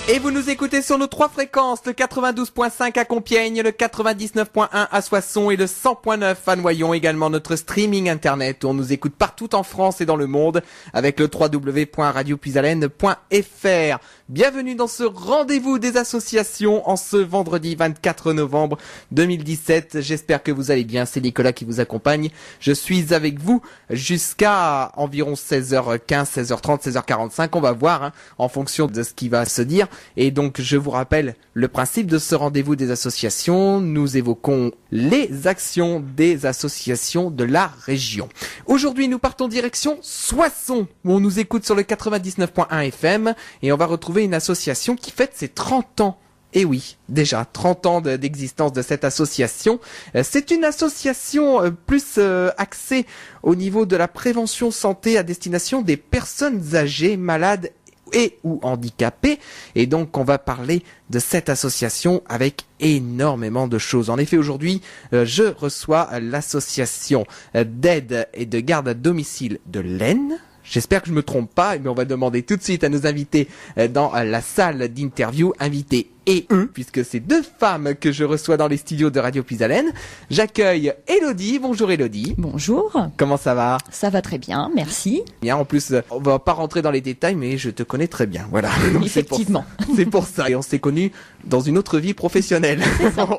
Et vous nous écoutez sur nos 3 fréquences, le 92.5 à Compiègne, le 99.1 à Soissons et le 100.9 à Noyon. Également notre streaming internet où on nous écoute partout en France et dans le monde avec le www.radiopuisalène.fr. Bienvenue dans ce rendez-vous des associations en ce vendredi 24 novembre 2017. J'espère que vous allez bien. C'est Nicolas qui vous accompagne. Je suis avec vous jusqu'à environ 16h15, 16h30, 16h45. On va voir en fonction de ce qui va se dire. Et donc, je vous rappelle le principe de ce rendez-vous des associations. Nous évoquons les actions des associations de la région. Aujourd'hui, nous partons direction Soissons, où on nous écoute sur le 99.1 FM. Et on va retrouver une association qui fête ses 30 ans. Et oui, déjà 30 ans d'existence de cette association. C'est une association plus axée au niveau de la prévention santé à destination des personnes âgées, malades et ou handicapés. Et donc on va parler de cette association avec énormément de choses. En effet, aujourd'hui, je reçois l'association d'aide et de garde à domicile de l'Aisne. J'espère que je me trompe pas, mais on va demander tout de suite à nos invités dans la salle d'interview, invités et eux, puisque c'est 2 femmes que je reçois dans les studios de Radio Puisalène. J'accueille Elodie. Bonjour Elodie. Bonjour. Comment ça va? Ça va très bien, merci. Bien, en plus, on va pas rentrer dans les détails, mais je te connais très bien. Voilà. Donc, effectivement. C'est pour ça. Et on s'est connus dans une autre vie professionnelle.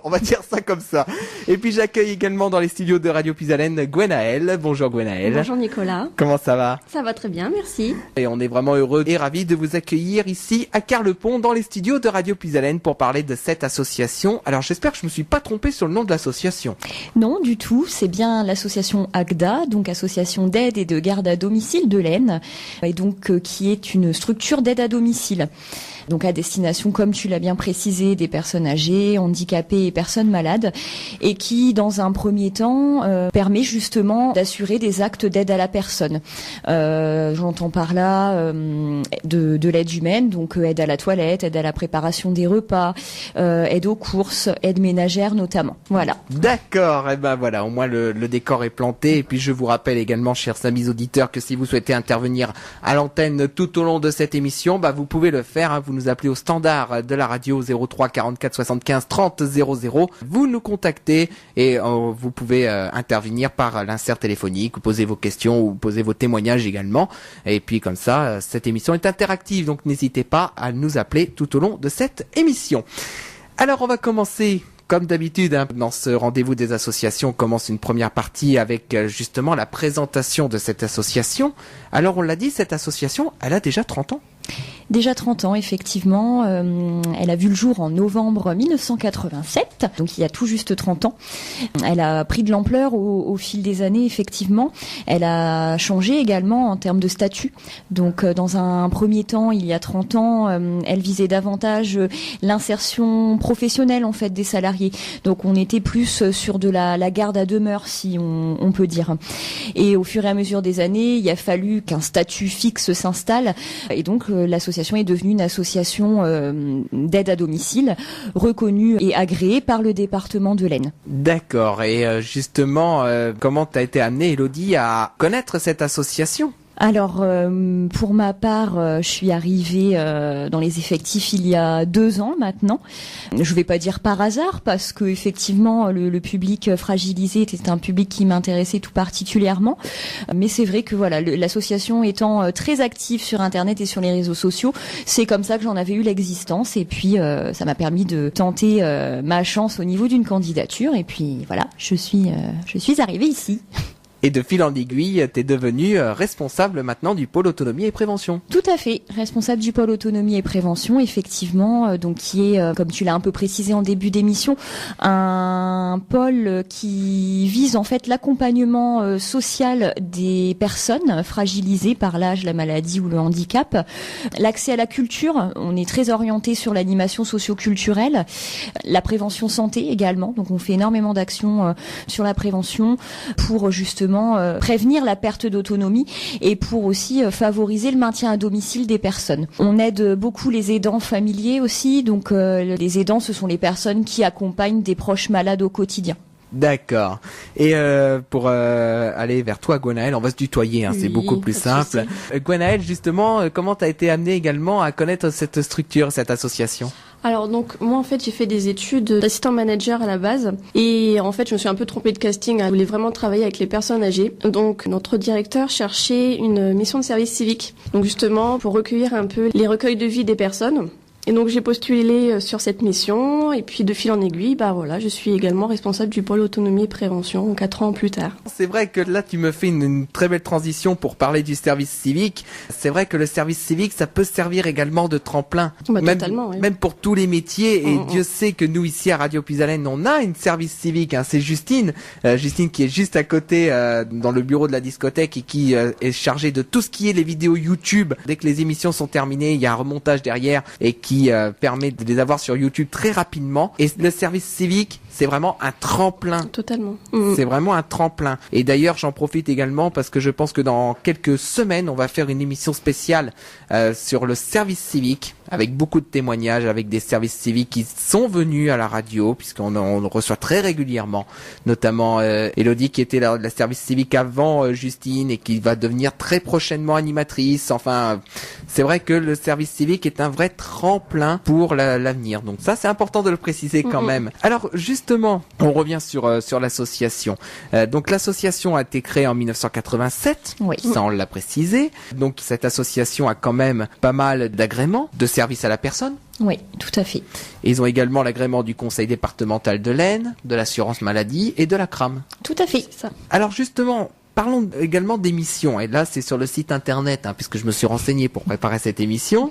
On va dire ça comme ça. Et puis j'accueille également dans les studios de Radio Puisalène Gwenaëlle. Bonjour Gwenaëlle. Bonjour Nicolas. Comment ça va? Ça va très bien, merci. Et on est vraiment heureux et ravis de vous accueillir ici à Carlepont dans les studios de Radio Puisalène pour parler de cette association. Alors j'espère que je me suis pas trompé sur le nom de l'association. Non, du tout. C'est bien l'association AGDA, donc Association d'aide et de garde à domicile de l'Aisne, et donc qui est une structure d'aide à domicile. Donc à destination, comme tu l'as bien précisé, des personnes âgées, handicapées et personnes malades, et qui, dans un premier temps, permet justement d'assurer des actes d'aide à la personne. J'entends par là de l'aide humaine, donc aide à la toilette, aide à la préparation des repas, aide aux courses, aide ménagère notamment. Voilà. D'accord, et ben voilà, au moins le décor est planté. Et puis je vous rappelle également, chers amis auditeurs, que si vous souhaitez intervenir à l'antenne tout au long de cette émission, vous pouvez le faire. Vous nous appelez au standard de la radio 03 44 75 30 00. Vous nous contactez et vous pouvez intervenir par l'insert téléphonique, ou poser vos questions ou poser vos témoignages également. Et puis comme ça, cette émission est interactive, donc n'hésitez pas à nous appeler tout au long de cette émission. Alors on va commencer comme d'habitude dans ce rendez-vous des associations. On commence une première partie avec justement la présentation de cette association. Alors on l'a dit, cette association, elle a déjà 30 ans. Déjà 30 ans, effectivement. Elle a vu le jour en novembre 1987, donc il y a tout juste 30 ans. Elle a pris de l'ampleur au fil des années, effectivement. Elle a changé également en termes de statut. Donc dans un premier temps, il y a 30 ans, elle visait davantage l'insertion professionnelle en fait des salariés. Donc on était plus sur de la garde à demeure, si on peut dire. Et au fur et à mesure des années, il a fallu qu'un statut fixe s'installe. Et donc l'association est devenue une association d'aide à domicile reconnue et agréée par le département de l'Aisne. D'accord. Et justement, comment tu as été amenée, Elodie, à connaître cette association ? Alors, pour ma part, je suis arrivée dans les effectifs il y a 2 ans maintenant. Je vais pas dire par hasard, parce que effectivement, le public fragilisé était un public qui m'intéressait tout particulièrement. Mais c'est vrai que voilà, l'association étant très active sur Internet et sur les réseaux sociaux, c'est comme ça que j'en avais eu l'existence. Et puis, ça m'a permis de tenter ma chance au niveau d'une candidature. Et puis voilà, je suis arrivée ici. Et de fil en aiguille, tu es devenue responsable maintenant du pôle autonomie et prévention. Tout à fait, responsable du pôle autonomie et prévention, effectivement, donc qui est, comme tu l'as un peu précisé en début d'émission, un pôle qui vise en fait l'accompagnement social des personnes fragilisées par l'âge, la maladie ou le handicap. L'accès à la culture, on est très orienté sur l'animation socio-culturelle, la prévention santé également, donc on fait énormément d'actions sur la prévention pour justement prévenir la perte d'autonomie et pour aussi favoriser le maintien à domicile des personnes. On aide beaucoup les aidants familiers aussi, donc les aidants, ce sont les personnes qui accompagnent des proches malades au quotidien. D'accord. Et pour aller vers toi, Gwenaëlle, on va se tutoyer, c'est beaucoup plus simple. Gwenaëlle, justement, comment t'as été amenée également à connaître cette structure, cette association ? Alors donc moi en fait j'ai fait des études d'assistant manager à la base et en fait je me suis un peu trompée de casting, je voulais vraiment travailler avec les personnes âgées. Donc notre directeur cherchait une mission de service civique, donc justement pour recueillir un peu les recueils de vie des personnes. Et donc j'ai postulé sur cette mission et puis de fil en aiguille, je suis également responsable du pôle autonomie et prévention 4 ans plus tard. C'est vrai que là tu me fais une très belle transition pour parler du service civique. C'est vrai que le service civique ça peut servir également de tremplin, totalement, oui. Même pour tous les métiers. Et Dieu sait que nous ici à Radio Puisalène on a une service civique. C'est Justine qui est juste à côté dans le bureau de la discothèque et qui est chargée de tout ce qui est les vidéos YouTube. Dès que les émissions sont terminées, il y a un remontage derrière et qui permet de les avoir sur YouTube très rapidement. Et le service civique, c'est vraiment un tremplin. Totalement. C'est vraiment un tremplin. Et d'ailleurs, j'en profite également parce que je pense que dans quelques semaines, on va faire une émission spéciale sur le service civique, avec beaucoup de témoignages, avec des services civiques qui sont venus à la radio, puisqu'on reçoit très régulièrement, notamment Elodie qui était la service civique avant Justine et qui va devenir très prochainement animatrice. Enfin, c'est vrai que le service civique est un vrai tremplin pour l'avenir. Donc ça, c'est important de le préciser quand même. Alors, justement, on revient sur l'association. Donc l'association a été créée en 1987. Oui. Ça, on l'a précisé. Donc cette association a quand même pas mal d'agréments de service à la personne. Oui, tout à fait. Et ils ont également l'agrément du conseil départemental de l'Aisne, de l'assurance maladie et de la CRAM. Tout à fait. Ça. Alors justement, parlons également des missions. Et là, c'est sur le site internet, puisque je me suis renseigné pour préparer cette émission.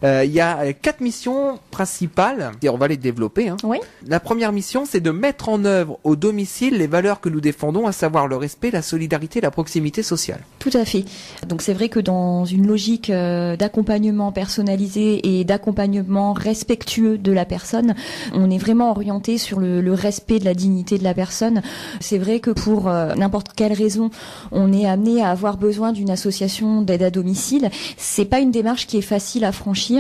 Il y a 4 missions principales, et on va les développer. Oui. La première mission, c'est de mettre en œuvre au domicile les valeurs que nous défendons, à savoir le respect, la solidarité et la proximité sociale. Tout à fait. Donc c'est vrai que dans une logique d'accompagnement personnalisé et d'accompagnement respectueux de la personne, on est vraiment orienté sur le respect de la dignité de la personne. C'est vrai que pour n'importe quelle raison, on est amené à avoir besoin d'une association d'aide à domicile. C'est pas une démarche qui est facile à franchir.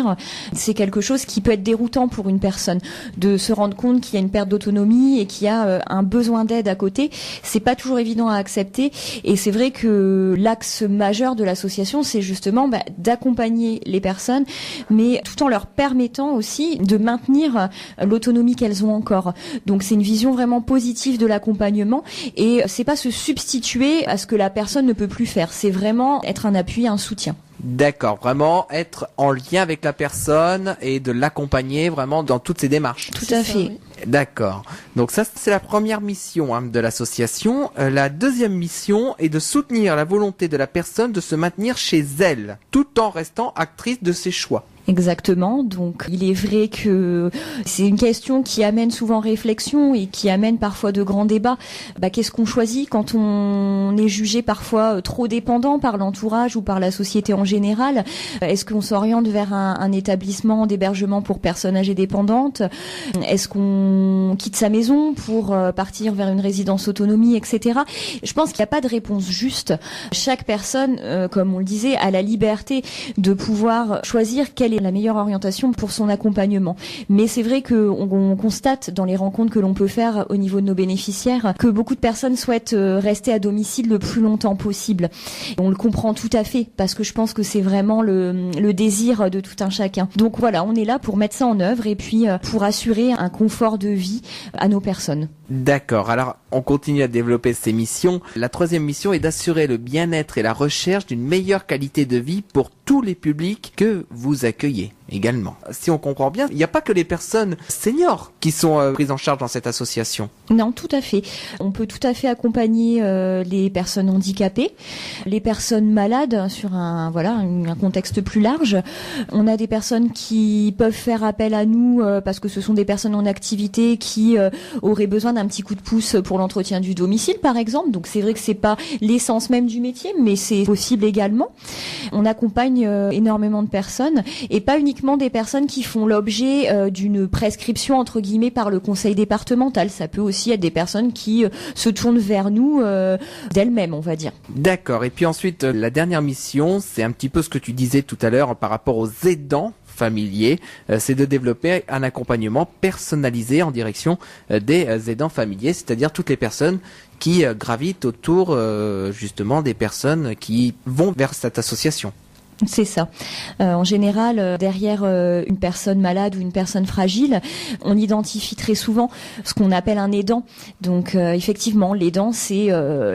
C'est quelque chose qui peut être déroutant pour une personne de se rendre compte qu'il y a une perte d'autonomie et qu'il y a un besoin d'aide à côté. C'est pas toujours évident à accepter. Et c'est vrai que l'axe majeur de l'association, c'est justement d'accompagner les personnes, mais tout en leur permettant aussi de maintenir l'autonomie qu'elles ont encore. Donc c'est une vision vraiment positive de l'accompagnement et c'est pas se substituer à ce que la personne ne peut plus faire. C'est vraiment être un appui, un soutien. D'accord, vraiment être en lien avec la personne et de l'accompagner vraiment dans toutes ses démarches. Tout à fait. Oui. D'accord. Donc ça, c'est la première mission de l'association. La deuxième mission est de soutenir la volonté de la personne de se maintenir chez elle, tout en restant actrice de ses choix. Exactement. Donc, il est vrai que c'est une question qui amène souvent réflexion et qui amène parfois de grands débats. Qu'est-ce qu'on choisit quand on est jugé parfois trop dépendant par l'entourage ou par la société en général? Est-ce qu'on s'oriente vers un établissement d'hébergement pour personnes âgées dépendantes? Est-ce qu'on quitte sa maison pour partir vers une résidence autonomie, etc. Je pense qu'il n'y a pas de réponse juste. Chaque personne, comme on le disait, a la liberté de pouvoir choisir quelle est la meilleure orientation pour son accompagnement. Mais c'est vrai qu'on constate dans les rencontres que l'on peut faire au niveau de nos bénéficiaires que beaucoup de personnes souhaitent rester à domicile le plus longtemps possible. On le comprend tout à fait parce que je pense que c'est vraiment le désir de tout un chacun. Donc voilà, on est là pour mettre ça en œuvre et puis pour assurer un confort de vie à nos personnes. D'accord, alors on continue à développer ces missions. La troisième mission est d'assurer le bien-être et la recherche d'une meilleure qualité de vie pour tous les publics que vous accueillez également. Si on comprend bien, il n'y a pas que les personnes seniors qui sont prises en charge dans cette association. Non, tout à fait. On peut tout à fait accompagner les personnes handicapées, les personnes malades sur un contexte plus large. On a des personnes qui peuvent faire appel à nous parce que ce sont des personnes en activité qui auraient besoin d'un petit coup de pouce pour l'entretien du domicile, par exemple. Donc c'est vrai que c'est pas l'essence même du métier, mais c'est possible également. On accompagne énormément de personnes et pas uniquement des personnes qui font l'objet d'une prescription entre guillemets par le conseil départemental. Ça peut aussi être des personnes qui se tournent vers nous d'elles-mêmes, on va dire. D'accord. Et puis ensuite, la dernière mission, c'est un petit peu ce que tu disais tout à l'heure par rapport aux aidants familiers, c'est de développer un accompagnement personnalisé en direction des aidants familiers, c'est-à-dire toutes les personnes qui gravitent autour justement des personnes qui vont vers cette association. C'est ça. En général, derrière une personne malade ou une personne fragile, on identifie très souvent ce qu'on appelle un aidant. Donc effectivement, l'aidant, c'est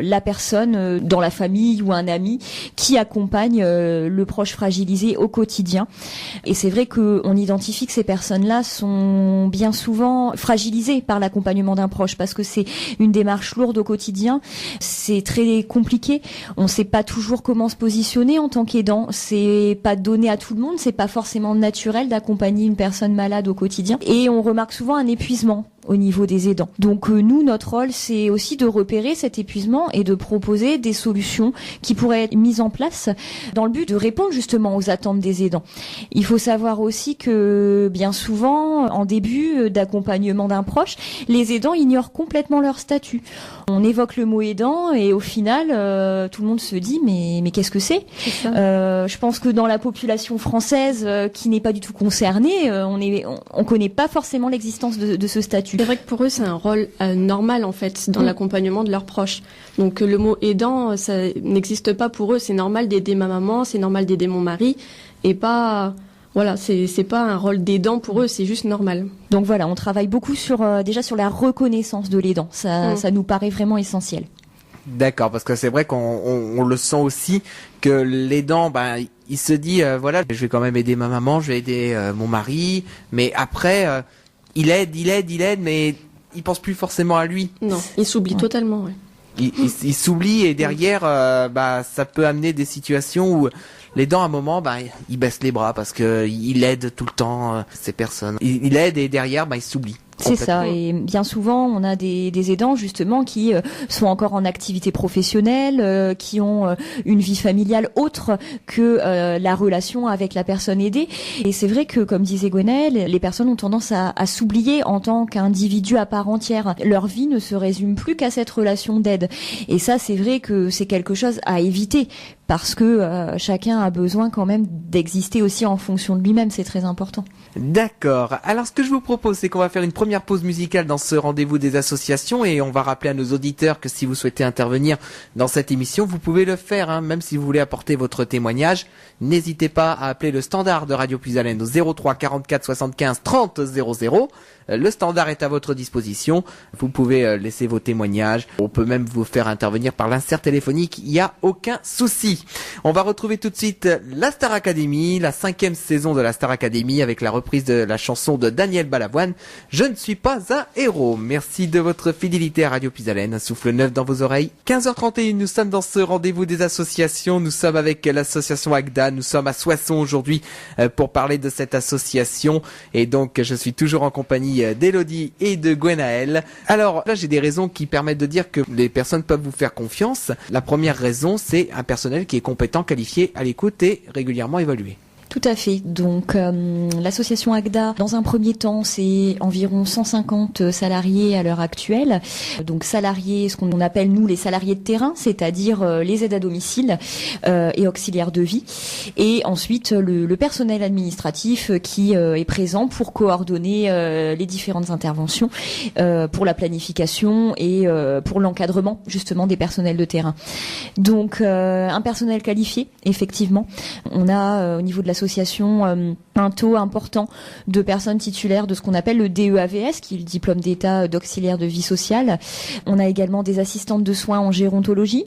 la personne dans la famille ou un ami qui accompagne le proche fragilisé au quotidien. Et c'est vrai qu'on identifie que ces personnes-là sont bien souvent fragilisées par l'accompagnement d'un proche parce que c'est une démarche lourde au quotidien. C'est très compliqué. On ne sait pas toujours comment se positionner en tant qu'aidant. C'est pas donné à tout le monde, c'est pas forcément naturel d'accompagner une personne malade au quotidien. Et on remarque souvent un épuisement au niveau des aidants. Donc nous, notre rôle, c'est aussi de repérer cet épuisement et de proposer des solutions qui pourraient être mises en place dans le but de répondre justement aux attentes des aidants. Il faut savoir aussi que bien souvent, en début d'accompagnement d'un proche, les aidants ignorent complètement leur statut. On évoque le mot aidant et au final, tout le monde se dit mais qu'est-ce que c'est ? Je pense que dans la population française qui n'est pas du tout concernée, on connaît pas forcément l'existence de ce statut. C'est vrai que pour eux, c'est un rôle normal en fait dans l'accompagnement de leurs proches. Donc le mot aidant, ça n'existe pas pour eux. C'est normal d'aider ma maman, c'est normal d'aider mon mari, et pas voilà, c'est pas un rôle d'aidant pour eux, c'est juste normal. Donc voilà, on travaille beaucoup déjà sur la reconnaissance de l'aidant. Ça nous paraît vraiment essentiel. D'accord, parce que c'est vrai qu'on le sent aussi que l'aidant, il se dit voilà, je vais quand même aider ma maman, je vais aider mon mari, mais après il aide, mais il pense plus forcément à lui. Non, il s'oublie totalement. Ouais. Il s'oublie et derrière, ça peut amener des situations où l'aidant à un moment, il baisse les bras parce que il aide tout le temps ces personnes. Il aide et derrière, il s'oublie. C'est ça, et bien souvent on a des aidants justement qui sont encore en activité professionnelle, qui ont une vie familiale autre que la relation avec la personne aidée. Et c'est vrai que, comme disait Gwenaëlle, les personnes ont tendance à s'oublier en tant qu'individu à part entière. Leur vie ne se résume plus qu'à cette relation d'aide. Et ça, c'est vrai que c'est quelque chose à éviter parce que chacun a besoin quand même d'exister aussi en fonction de lui-même, c'est très important. D'accord. Alors ce que je vous propose, c'est qu'on va faire une première pause musicale dans ce rendez-vous des associations et on va rappeler à nos auditeurs que si vous souhaitez intervenir dans cette émission, vous pouvez le faire, même si vous voulez apporter votre témoignage. N'hésitez pas à appeler le standard de Radio Puisalène au 03 44 75 30 00. Le standard est à votre disposition. Vous pouvez laisser vos témoignages. On peut même vous faire intervenir par l'insert téléphonique. Il n'y a aucun souci. On va retrouver tout de suite la Star Academy, la 5e saison de la Star Academy avec la reprise de la chanson de Daniel Balavoine. Je ne suis pas un héros. Merci de votre fidélité à Radio Puisalène. Un souffle neuf dans vos oreilles. 15h31, nous sommes dans ce rendez-vous des associations. Nous sommes avec l'association Agda. Nous sommes à Soissons aujourd'hui pour parler de cette association. Et donc, je suis toujours en compagnie d'Élodie et de Gwenaëlle. Alors là, j'ai des raisons qui permettent de dire que les personnes peuvent vous faire confiance. La première raison, c'est un personnel qui est compétent, qualifié, à l'écoute et régulièrement évalué. Tout à fait. Donc l'association Agda, dans un premier temps, c'est environ 150 salariés à l'heure actuelle. Donc salariés, ce qu'on appelle nous les salariés de terrain, c'est-à-dire les aides à domicile et auxiliaires de vie. Et ensuite le personnel administratif qui est présent pour coordonner les différentes interventions, pour la planification et pour l'encadrement justement des personnels de terrain. Donc un personnel qualifié, effectivement. On a au niveau de l'association un taux important de personnes titulaires de ce qu'on appelle le DEAVS, qui est le diplôme d'état d'auxiliaire de vie sociale. On a également des assistantes de soins en gérontologie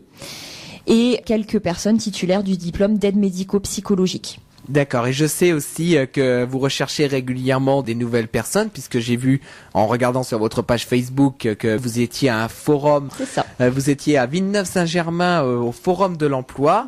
et quelques personnes titulaires du diplôme d'aide médico-psychologique. D'accord, et je sais aussi que vous recherchez régulièrement des nouvelles personnes, puisque j'ai vu en regardant sur votre page Facebook que vous étiez à un forum. C'est ça. Vous étiez à Villeneuve-Saint-Germain au Forum de l'Emploi.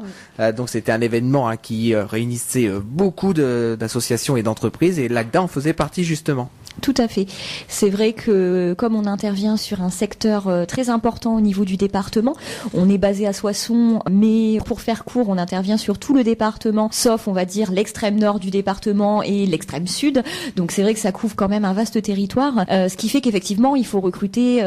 Donc c'était un événement qui réunissait beaucoup d'associations et d'entreprises, et l'AGDA en faisait partie justement. Tout à fait. C'est vrai que comme on intervient sur un secteur très important au niveau du département, on est basé à Soissons, mais pour faire court, on intervient sur tout le département, sauf on va dire l'extrême nord du département et l'extrême sud. Donc c'est vrai que ça couvre quand même un vaste territoire, ce qui fait qu'effectivement il faut recruter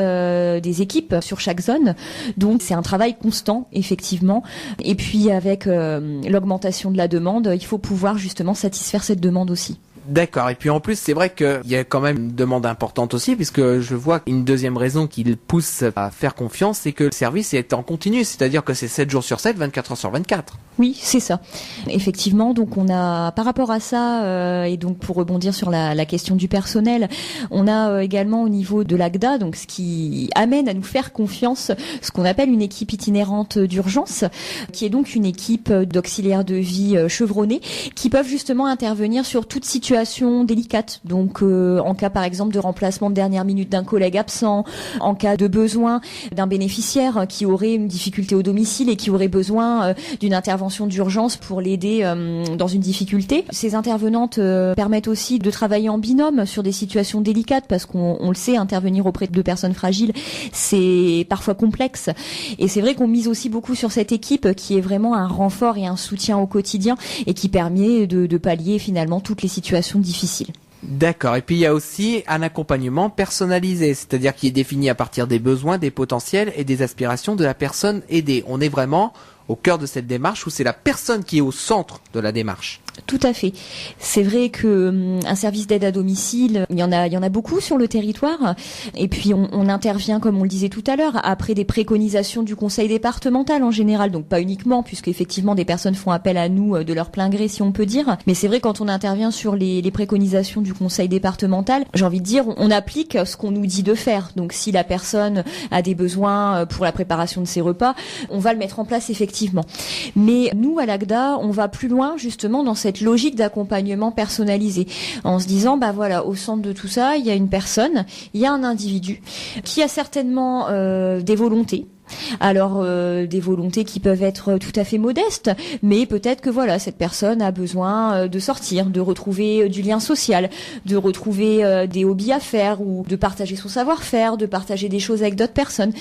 des équipes sur chaque zone. Donc c'est un travail constant effectivement. Et puis avec l'augmentation de la demande, il faut pouvoir justement satisfaire cette demande aussi. D'accord. Et puis en plus, c'est vrai qu'il y a quand même une demande importante aussi, puisque je vois une deuxième raison qui le pousse à faire confiance, c'est que le service est en continu, c'est-à-dire que c'est 7 jours sur 7, 24 heures sur 24. Oui, c'est ça. Effectivement, donc on a, par rapport à ça, et donc pour rebondir sur la question du personnel, on a également au niveau de l'ACDA, donc ce qui amène à nous faire confiance, ce qu'on appelle une équipe itinérante d'urgence, qui est donc une équipe d'auxiliaires de vie chevronnés, qui peuvent justement intervenir sur toute situation délicate. Donc en cas par exemple de remplacement de dernière minute d'un collègue absent, en cas de besoin d'un bénéficiaire qui aurait une difficulté au domicile et qui aurait besoin d'une intervention d'urgence pour l'aider dans une difficulté. Ces intervenantes permettent aussi de travailler en binôme sur des situations délicates parce qu'on le sait, intervenir auprès de personnes fragiles, c'est parfois complexe. Et c'est vrai qu'on mise aussi beaucoup sur cette équipe qui est vraiment un renfort et un soutien au quotidien et qui permet de pallier finalement toutes les situations difficiles. D'accord. Et puis il y a aussi un accompagnement personnalisé, c'est-à-dire qui est défini à partir des besoins, des potentiels et des aspirations de la personne aidée. On est vraiment au cœur de cette démarche où c'est la personne qui est au centre de la démarche. Tout à fait. C'est vrai que un service d'aide à domicile, il y en a beaucoup sur le territoire. Et puis on intervient, comme on le disait tout à l'heure, après des préconisations du conseil départemental en général. Donc pas uniquement, puisque effectivement des personnes font appel à nous de leur plein gré, si on peut dire. Mais c'est vrai quand on intervient sur les préconisations du conseil départemental, j'ai envie de dire, on applique ce qu'on nous dit de faire. Donc si la personne a des besoins pour la préparation de ses repas, on va le mettre en place effectivement. Mais nous à l'ACDA, on va plus loin justement dans cette logique d'accompagnement personnalisé, en se disant bah voilà, au centre de tout ça, il y a une personne, il y a un individu qui a certainement des volontés. Alors des volontés qui peuvent être tout à fait modestes, mais peut-être que voilà, cette personne a besoin de sortir, de retrouver du lien social, de retrouver des hobbies à faire ou de partager son savoir-faire, de partager des choses avec d'autres personnes.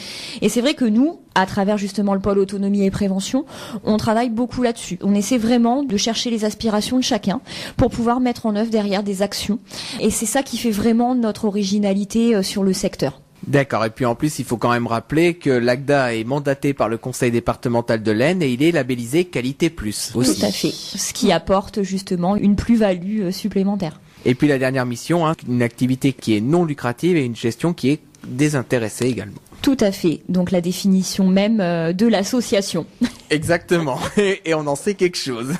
Et c'est vrai que nous, à travers justement le pôle autonomie et prévention, on travaille beaucoup là-dessus. On essaie vraiment de chercher les aspirations de chacun pour pouvoir mettre en œuvre derrière des actions. Et c'est ça qui fait vraiment notre originalité sur le secteur. D'accord. Et puis en plus, il faut quand même rappeler que l'ACDA est mandaté par le conseil départemental de l'Aisne et il est labellisé Qualité Plus aussi. Tout à fait. Ce qui apporte justement une plus-value supplémentaire. Et puis la dernière mission, une activité qui est non lucrative et une gestion qui est désintéressée également. Tout à fait. Donc la définition même de l'association. Exactement. Et on en sait quelque chose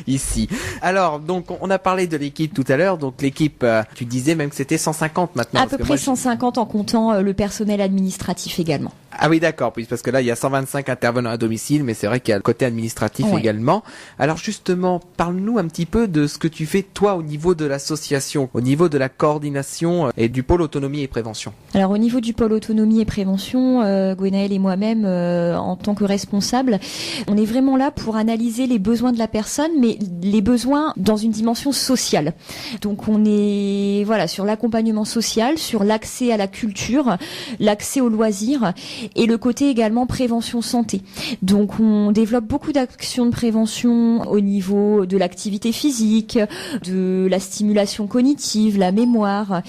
ici. Alors, donc, on a parlé de l'équipe tout à l'heure. Donc, l'équipe, tu disais même que c'était 150 maintenant. À peu près 150 en comptant le personnel administratif également. Ah oui, d'accord. Oui, parce que là, il y a 125 intervenants à domicile, mais c'est vrai qu'il y a le côté administratif également. Alors, justement, parle-nous un petit peu de ce que tu fais, toi, au niveau de l'association, au niveau de la coordination et du pôle autonomie et prévention. Alors, au niveau du pôle autonomie et prévention, Gwenaëlle et moi-même, en tant que responsables, on est vraiment là pour analyser les besoins de la personne, mais les besoins dans une dimension sociale. Donc, on est, voilà, sur l'accompagnement social, sur l'accès à la culture, l'accès aux loisirs, et le côté également prévention santé. Donc on développe beaucoup d'actions de prévention au niveau de l'activité physique, de la stimulation cognitive, la mémoire,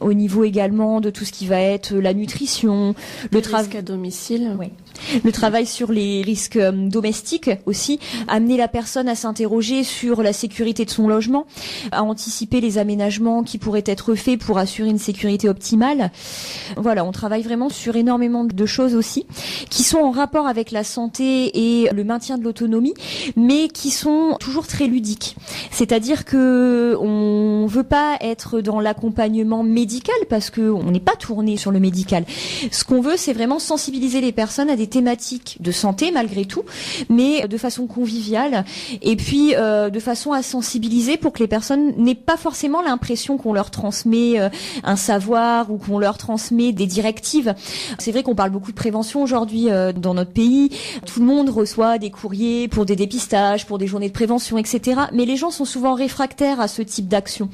au niveau également de tout ce qui va être la nutrition, le travail à domicile. Oui. Le travail sur les risques domestiques aussi, amener la personne à s'interroger sur la sécurité de son logement, à anticiper les aménagements qui pourraient être faits pour assurer une sécurité optimale. Voilà, on travaille vraiment sur énormément de choses aussi, qui sont en rapport avec la santé et le maintien de l'autonomie, mais qui sont toujours très ludiques. C'est-à-dire que on veut pas être dans l'accompagnement médical parce que on n'est pas tourné sur le médical. Ce qu'on veut, c'est vraiment sensibiliser les personnes à des thématiques de santé malgré tout, mais de façon conviviale et puis de façon à sensibiliser pour que les personnes n'aient pas forcément l'impression qu'on leur transmet un savoir ou qu'on leur transmet des directives. C'est vrai qu'on parle beaucoup de prévention aujourd'hui dans notre pays. Tout le monde reçoit des courriers pour des dépistages, pour des journées de prévention, etc. Mais les gens sont souvent réfractaires à ce type d'action.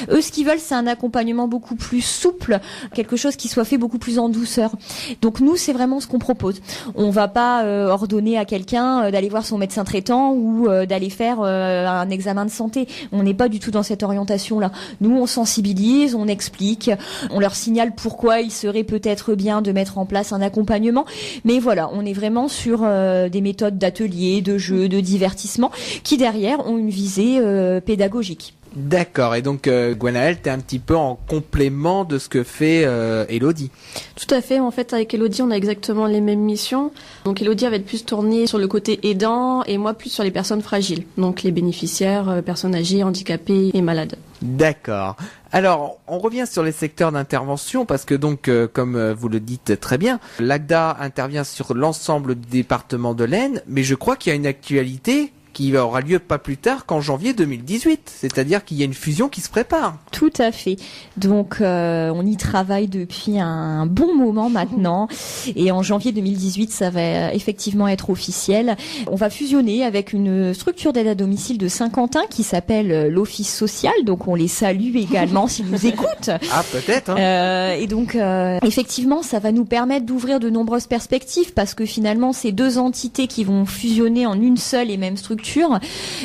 Eux, ce qu'ils veulent, c'est un accompagnement beaucoup plus souple, quelque chose qui soit fait beaucoup plus en douceur. Donc nous, c'est vraiment ce qu'on propose. On va pas ordonner à quelqu'un d'aller voir son médecin traitant ou d'aller faire un examen de santé. On n'est pas du tout dans cette orientation-là. Nous, on sensibilise, on explique, on leur signale pourquoi il serait peut-être bien de mettre en place un accompagnement. Mais voilà, on est vraiment sur des méthodes d'atelier, de jeu, de divertissement qui derrière ont une visée pédagogique. D'accord, et donc Gwenaëlle, t'es un petit peu en complément de ce que fait Elodie. Tout à fait. En fait, avec Elodie, on a exactement les mêmes missions. Donc Elodie va être plus tournée sur le côté aidant et moi plus sur les personnes fragiles. Donc les bénéficiaires, personnes âgées, handicapées et malades. D'accord. Alors, on revient sur les secteurs d'intervention parce que donc, comme vous le dites très bien, l'ACDA intervient sur l'ensemble du département de l'Aisne, mais je crois qu'il y a une actualité qui aura lieu pas plus tard qu'en janvier 2018. C'est-à-dire qu'il y a une fusion qui se prépare. Tout à fait. Donc, on y travaille depuis un bon moment maintenant. Et en janvier 2018, ça va effectivement être officiel. On va fusionner avec une structure d'aide à domicile de Saint-Quentin qui s'appelle l'Office Social. Donc, on les salue également s'ils nous écoutent. Ah, peut-être. Hein. Et donc, effectivement, ça va nous permettre d'ouvrir de nombreuses perspectives parce que finalement, ces deux entités qui vont fusionner en une seule et même structure.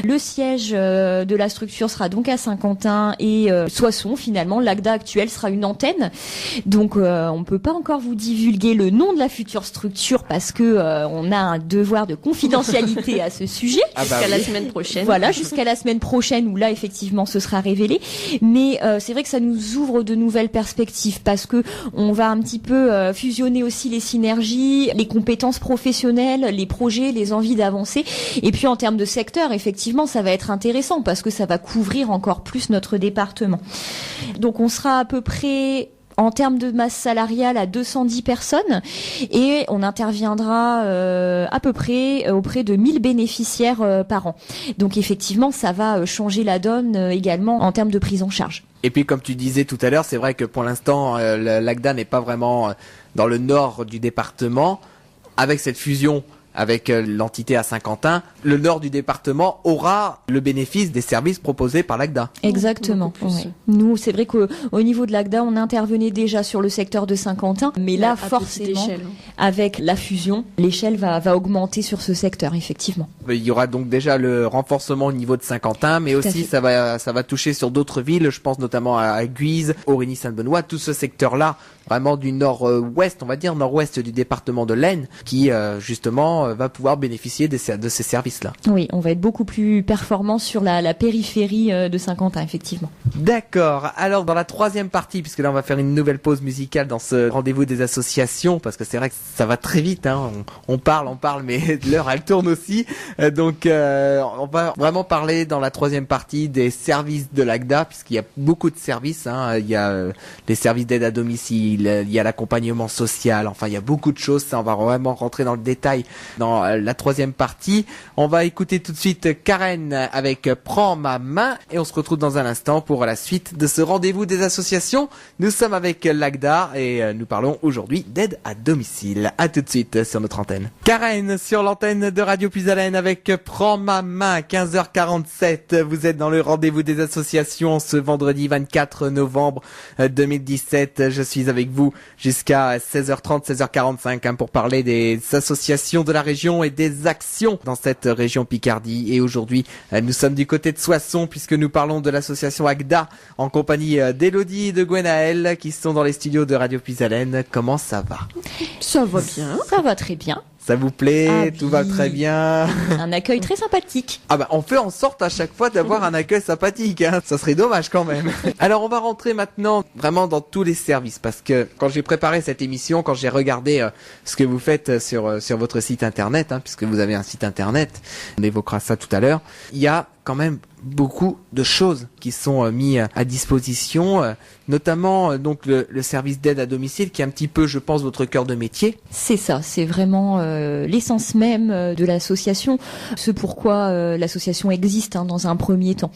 Le siège de la structure sera donc à Saint-Quentin et Soissons. Finalement, l'ACDA actuelle sera une antenne. Donc, on peut pas encore vous divulguer le nom de la future structure parce que on a un devoir de confidentialité à ce sujet. Jusqu'à la semaine prochaine. Voilà, jusqu'à la semaine prochaine où là, effectivement, ce sera révélé. Mais c'est vrai que ça nous ouvre de nouvelles perspectives parce que on va un petit peu fusionner aussi les synergies, les compétences professionnelles, les projets, les envies d'avancer. Et puis, en termes de secteur, effectivement, ça va être intéressant parce que ça va couvrir encore plus notre département. Donc, on sera à peu près en termes de masse salariale à 210 personnes et on interviendra à peu près auprès de 1000 bénéficiaires par an. Donc, effectivement, ça va changer la donne également en termes de prise en charge. Et puis, comme tu disais tout à l'heure, c'est vrai que pour l'instant, l'ACDA n'est pas vraiment dans le nord du département. Avec cette fusion avec l'entité à Saint-Quentin, le nord du département aura le bénéfice des services proposés par l'ACDA. Exactement. Oui. Nous, c'est vrai qu'au niveau de l'ACDA, on intervenait déjà sur le secteur de Saint-Quentin, mais là, forcément, avec la fusion, l'échelle va augmenter sur ce secteur, effectivement. Il y aura donc déjà le renforcement au niveau de Saint-Quentin, mais aussi ça va toucher sur d'autres villes, je pense notamment à Guise, Aurigny-Saint-Benoît, tout ce secteur-là, vraiment du nord-ouest, on va dire nord-ouest du département de l'Aisne, qui justement va pouvoir bénéficier de ces services-là. Oui, on va être beaucoup plus performant sur la périphérie de Saint-Quentin, effectivement. D'accord. Alors, dans la troisième partie, puisque là, on va faire une nouvelle pause musicale dans ce rendez-vous des associations, parce que c'est vrai que ça va très vite, hein. On parle, mais l'heure, elle tourne aussi. Donc, on va vraiment parler dans la troisième partie des services de l'ACDA, puisqu'il y a beaucoup de services, hein. Il y a les services d'aide à domicile, il y a l'accompagnement social, enfin, il y a beaucoup de choses. Ça, on va vraiment rentrer dans le détail dans la troisième partie. On va écouter tout de suite Karen avec Prends ma main et on se retrouve dans un instant pour la suite de ce rendez-vous des associations. Nous sommes avec l'ACDA et nous parlons aujourd'hui d'aide à domicile. À tout de suite sur notre antenne. Karen sur l'antenne de Radio Puisalène avec Prends ma main, 15h47. Vous êtes dans le rendez-vous des associations ce vendredi 24 novembre 2017. Je suis avec vous jusqu'à 16h30, 16h45 pour parler des associations de la région et des actions dans cette région Picardie. Et aujourd'hui, nous sommes du côté de Soissons puisque nous parlons de l'association ACDA en compagnie d'Elodie et de Gwenaëlle qui sont dans les studios de Radio Puisalène. Comment ça va? Ça va bien. Ça va très bien. Ça vous plaît? Tout va très bien? Un accueil très sympathique. Ah bah on fait en sorte à chaque fois d'avoir un accueil sympathique, hein. Ça serait dommage quand même. Alors on va rentrer maintenant vraiment dans tous les services parce que quand j'ai préparé cette émission, quand j'ai regardé ce que vous faites sur votre site internet, hein, puisque vous avez un site internet, on évoquera ça tout à l'heure, il y a quand même beaucoup de choses qui sont mis à disposition, notamment donc le service d'aide à domicile qui est un petit peu, je pense, votre cœur de métier. C'est ça, c'est vraiment l'essence même de l'association, ce pourquoi l'association existe hein, dans un premier temps.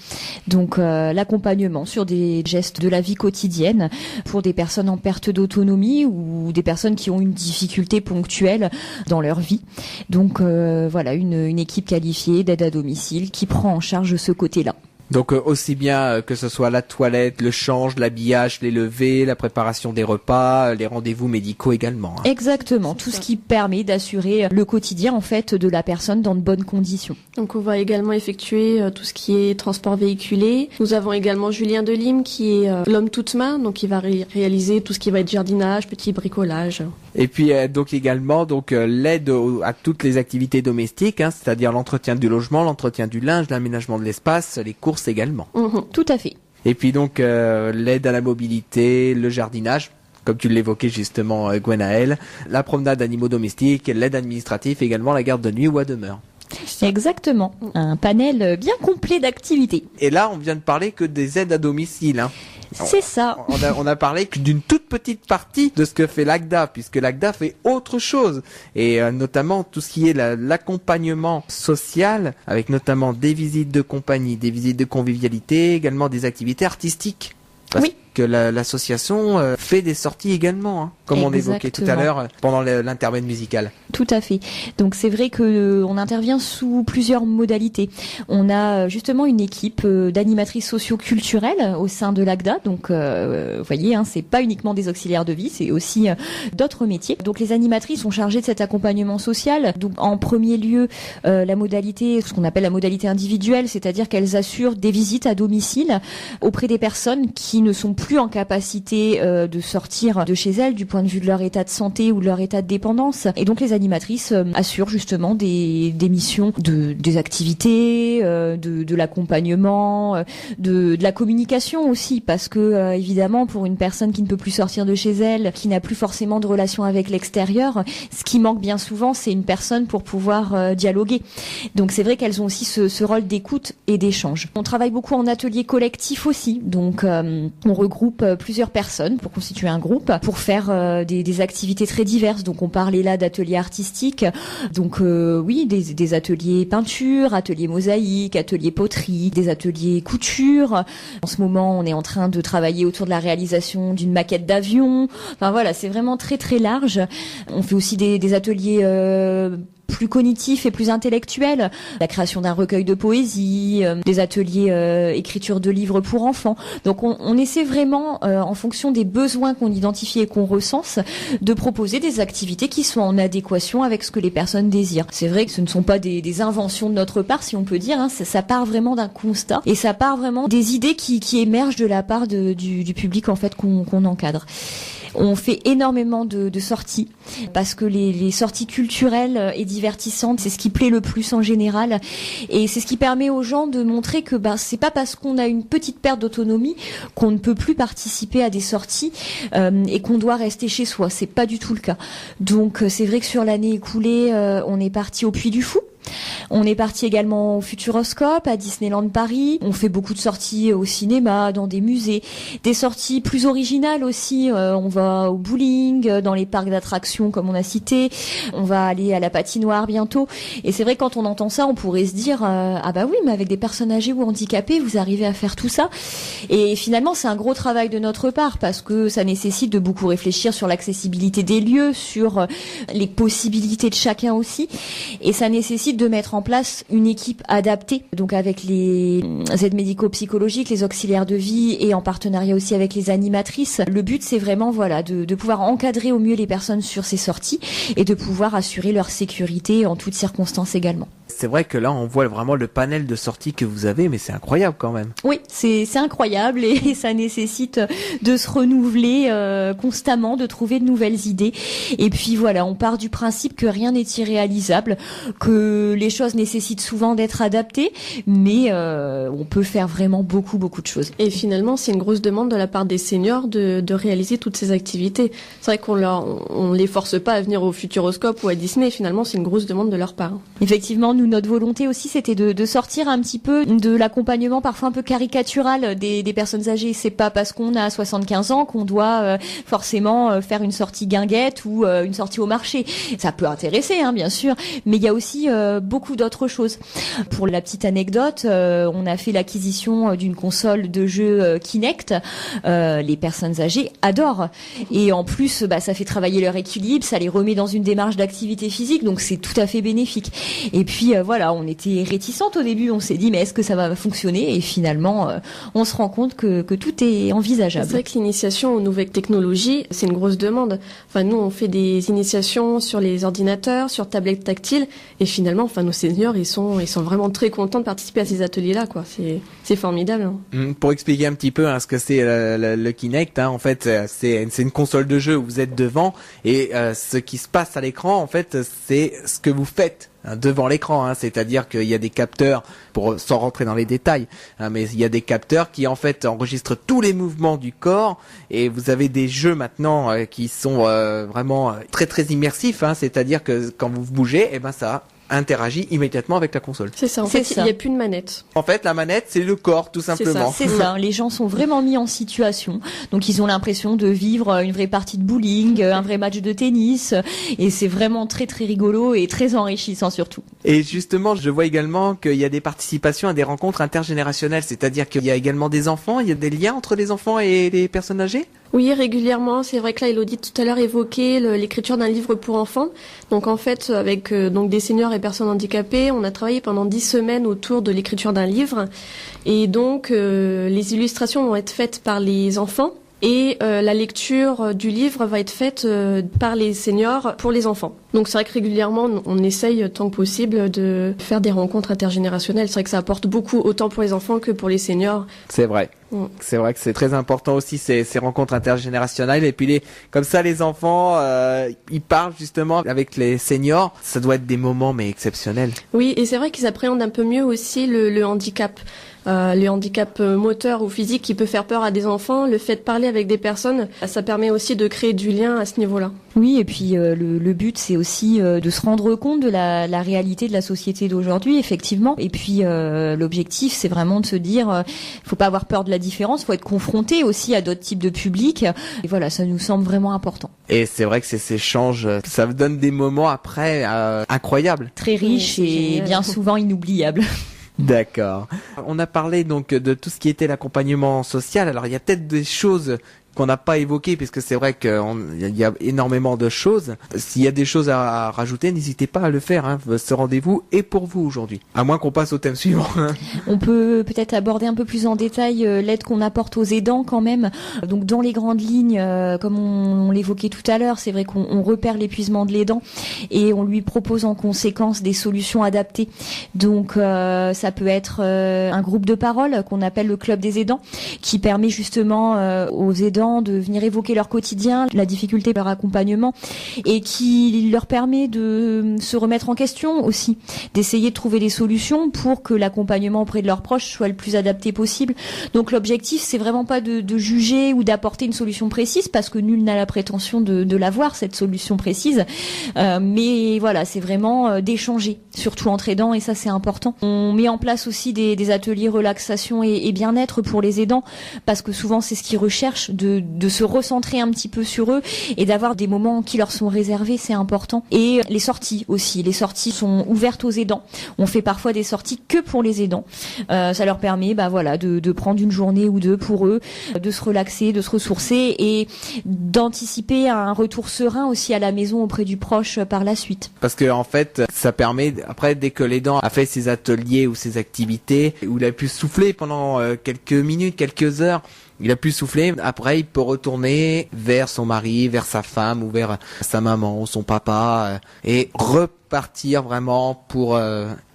Donc l'accompagnement sur des gestes de la vie quotidienne pour des personnes en perte d'autonomie ou des personnes qui ont une difficulté ponctuelle dans leur vie. Donc voilà, une équipe qualifiée d'aide à domicile qui prend en charge ce côté-là. Donc aussi bien que ce soit la toilette, le change, l'habillage, les levées, la préparation des repas, les rendez-vous médicaux également. Hein. Exactement, tout ce qui permet d'assurer le quotidien en fait de la personne dans de bonnes conditions. Donc on va également effectuer tout ce qui est transport véhiculé. Nous avons également Julien Delim qui est l'homme toute main, donc il va réaliser tout ce qui va être jardinage, petit bricolage. Et puis donc également l'aide à toutes les activités domestiques, hein, c'est-à-dire l'entretien du logement, l'entretien du linge, l'aménagement de l'espace, les courses également. Tout à fait. Et puis donc l'aide à la mobilité, le jardinage, comme tu l'évoquais justement Gwenaëlle, la promenade d'animaux domestiques, l'aide administrative, également la garde de nuit ou à demeure. Exactement. Un panel bien complet d'activités. Et là, on vient de parler que des aides à domicile, hein. C'est ça. On a parlé que d'une toute petite partie de ce que fait l'ACDA, puisque l'ACDA fait autre chose. Et notamment tout ce qui est l'accompagnement social, avec notamment des visites de compagnie, des visites de convivialité, également des activités artistiques. Parce que l'association fait des sorties également, hein, comme on évoquait tout à l'heure pendant l'intermède musical. Tout à fait. Donc c'est vrai que on intervient sous plusieurs modalités. On a justement une équipe d'animatrices socio-culturelles au sein de l'ACDA. Donc vous voyez, hein, c'est pas uniquement des auxiliaires de vie, c'est aussi d'autres métiers. Donc les animatrices sont chargées de cet accompagnement social. Donc en premier lieu, la modalité, ce qu'on appelle la modalité individuelle, c'est-à-dire qu'elles assurent des visites à domicile auprès des personnes qui ne sont plus en capacité de sortir de chez elles du point de vue de leur état de santé ou de leur état de dépendance. Et donc les animatrices assurent justement des missions des activités, de l'accompagnement, de la communication aussi, parce que évidemment pour une personne qui ne peut plus sortir de chez elle, qui n'a plus forcément de relation avec l'extérieur, ce qui manque bien souvent, c'est une personne pour pouvoir dialoguer. Donc c'est vrai qu'elles ont aussi ce rôle d'écoute et d'échange. On travaille beaucoup en atelier collectif aussi, donc on regroupe plusieurs personnes pour constituer un groupe, pour faire des activités très diverses. Donc on parlait là d'ateliers artistiques, donc oui, des ateliers peinture, ateliers mosaïque, ateliers poterie, des ateliers couture. En ce moment, on est en train de travailler autour de la réalisation d'une maquette d'avion. Enfin voilà, c'est vraiment très très large. On fait aussi des ateliers plus cognitif et plus intellectuel, la création d'un recueil de poésie, des ateliers écriture de livres pour enfants. Donc on essaie vraiment, en fonction des besoins qu'on identifie et qu'on recense, de proposer des activités qui soient en adéquation avec ce que les personnes désirent. C'est vrai que ce ne sont pas des inventions de notre part, si on peut dire, hein, ça part vraiment d'un constat et ça part vraiment des idées qui émergent de la part du public en fait qu'on encadre. On fait énormément de sorties parce que les sorties culturelles et divertissantes, c'est ce qui plaît le plus en général, et c'est ce qui permet aux gens de montrer que c'est pas parce qu'on a une petite perte d'autonomie qu'on ne peut plus participer à des sorties et qu'on doit rester chez soi. C'est pas du tout le cas. Donc c'est vrai que sur l'année écoulée, on est parti au Puy du Fou. On est parti également au Futuroscope, à Disneyland Paris. On fait beaucoup de sorties au cinéma, dans des musées. Des sorties plus originales aussi. On va au bowling, dans les parcs d'attractions comme on a cité. On va aller à la patinoire bientôt. Et c'est vrai, quand on entend ça, on pourrait se dire ah bah oui, mais avec des personnes âgées ou handicapées, vous arrivez à faire tout ça. Et finalement, c'est un gros travail de notre part parce que ça nécessite de beaucoup réfléchir sur l'accessibilité des lieux, sur les possibilités de chacun aussi. Et ça nécessite de mettre en place une équipe adaptée, donc avec les aides médico-psychologiques, les auxiliaires de vie et en partenariat aussi avec les animatrices. Le but, c'est vraiment de pouvoir encadrer au mieux les personnes sur ces sorties et de pouvoir assurer leur sécurité en toutes circonstances également. C'est vrai que là, on voit vraiment le panel de sorties que vous avez, mais c'est incroyable quand même. Oui, c'est incroyable et ça nécessite de se renouveler constamment, de trouver de nouvelles idées. Et puis voilà, on part du principe que rien n'est irréalisable, que les choses nécessitent souvent d'être adaptées, mais on peut faire vraiment beaucoup de choses. Et finalement, c'est une grosse demande de la part des seniors de réaliser toutes ces activités. C'est vrai on les force pas à venir au Futuroscope ou à Disney. Finalement, c'est une grosse demande de leur part. Effectivement, notre volonté aussi, c'était de sortir un petit peu de l'accompagnement parfois un peu caricatural des personnes âgées. C'est pas parce qu'on a 75 ans qu'on doit forcément faire une sortie guinguette ou une sortie au marché. Ça peut intéresser, hein, bien sûr, mais il y a aussi beaucoup d'autres choses. Pour la petite anecdote, on a fait l'acquisition d'une console de jeu Kinect. Les personnes âgées adorent. Et en plus, ça fait travailler leur équilibre, ça les remet dans une démarche d'activité physique, donc c'est tout à fait bénéfique. Et puis puis voilà, on était réticentes au début, on s'est dit mais est-ce que ça va fonctionner? Et finalement, on se rend compte que tout est envisageable. C'est vrai que l'initiation aux nouvelles technologies, c'est une grosse demande. Enfin, nous, on fait des initiations sur les ordinateurs, sur tablettes tactiles, et finalement, enfin, nos seniors, ils sont vraiment très contents de participer à ces ateliers-là, quoi. C'est formidable. Hein. Pour expliquer un petit peu ce que c'est le Kinect, en fait, c'est une console de jeu où vous êtes devant, et ce qui se passe à l'écran, en fait, c'est ce que vous faites devant l'écran, c'est-à-dire qu'il y a des capteurs, sans rentrer dans les détails, mais il y a des capteurs qui en fait enregistrent tous les mouvements du corps, et vous avez des jeux maintenant qui sont vraiment très très immersifs, c'est-à-dire que quand vous bougez, ça interagit immédiatement avec la console. C'est ça, en fait, il n'y a plus de manette. En fait, la manette, c'est le corps, tout simplement. C'est ça, les gens sont vraiment mis en situation, donc ils ont l'impression de vivre une vraie partie de bowling, un vrai match de tennis, et c'est vraiment très très rigolo et très enrichissant surtout. Et justement, je vois également qu'il y a des participations à des rencontres intergénérationnelles, c'est-à-dire qu'il y a également des enfants, il y a des liens entre les enfants et les personnes âgées ? Oui, régulièrement. C'est vrai que là, Elodie tout à l'heure évoquait l'écriture d'un livre pour enfants. Donc en fait, avec donc des seniors et personnes handicapées, on a travaillé pendant 10 semaines autour de l'écriture d'un livre. Et donc les illustrations vont être faites par les enfants. Et la lecture du livre va être faite par les seniors pour les enfants. Donc c'est vrai que régulièrement, on essaye tant que possible de faire des rencontres intergénérationnelles. C'est vrai que ça apporte beaucoup, autant pour les enfants que pour les seniors. C'est vrai. C'est vrai que c'est très important aussi ces rencontres intergénérationnelles. Et puis comme ça, les enfants, ils parlent justement avec les seniors. Ça doit être des moments mais exceptionnels. Oui, et c'est vrai qu'ils appréhendent un peu mieux aussi le handicap. Le handicap moteur ou physique qui peut faire peur à des enfants, le fait de parler avec des personnes, ça permet aussi de créer du lien à ce niveau-là. Oui, et puis le but, c'est aussi de se rendre compte de la réalité de la société d'aujourd'hui, effectivement. Et puis l'objectif, c'est vraiment de se dire, faut pas avoir peur de la différence, faut être confronté aussi à d'autres types de publics. Et voilà, ça nous semble vraiment important. Et c'est vrai que ces échanges, ça vous donne des moments après incroyables. Très riches et bien souvent inoubliables. D'accord. On a parlé donc de tout ce qui était l'accompagnement social. Alors il y a peut-être des choses qu'on n'a pas évoquées, puisque c'est vrai qu'il y a énormément de choses. S'il y a des choses à rajouter, n'hésitez pas à le faire. Ce rendez-vous est pour vous aujourd'hui. À moins qu'on passe au thème suivant. On peut peut-être aborder un peu plus en détail l'aide qu'on apporte aux aidants quand même. Donc dans les grandes lignes, comme on l'évoquait tout à l'heure, c'est vrai qu'on repère l'épuisement de l'aidant et on lui propose en conséquence des solutions adaptées. Donc ça peut être un groupe de parole qu'on appelle le club des aidants, qui permet justement aux aidants de venir évoquer leur quotidien, la difficulté de leur accompagnement, et qui leur permet de se remettre en question aussi, d'essayer de trouver des solutions pour que l'accompagnement auprès de leurs proches soit le plus adapté possible. Donc l'objectif, c'est vraiment pas de juger ou d'apporter une solution précise, parce que nul n'a la prétention de l'avoir, cette solution précise, mais voilà, c'est vraiment d'échanger, surtout entre aidants, et ça c'est important. On met en place aussi des ateliers relaxation et bien-être pour les aidants, parce que souvent c'est ce qu'ils recherchent, de se recentrer un petit peu sur eux et d'avoir des moments qui leur sont réservés, c'est important. Et les sorties aussi, les sorties sont ouvertes aux aidants. On fait parfois des sorties que pour les aidants. Ça leur permet de prendre une journée ou deux pour eux, de se relaxer, de se ressourcer et d'anticiper un retour serein aussi à la maison auprès du proche par la suite. Parce que en fait, ça permet, après, dès que l'aidant a fait ses ateliers ou ses activités, où il a pu souffler pendant quelques minutes, quelques heures, il a pu souffler, après il peut retourner vers son mari, vers sa femme ou vers sa maman ou son papa et repartir vraiment pour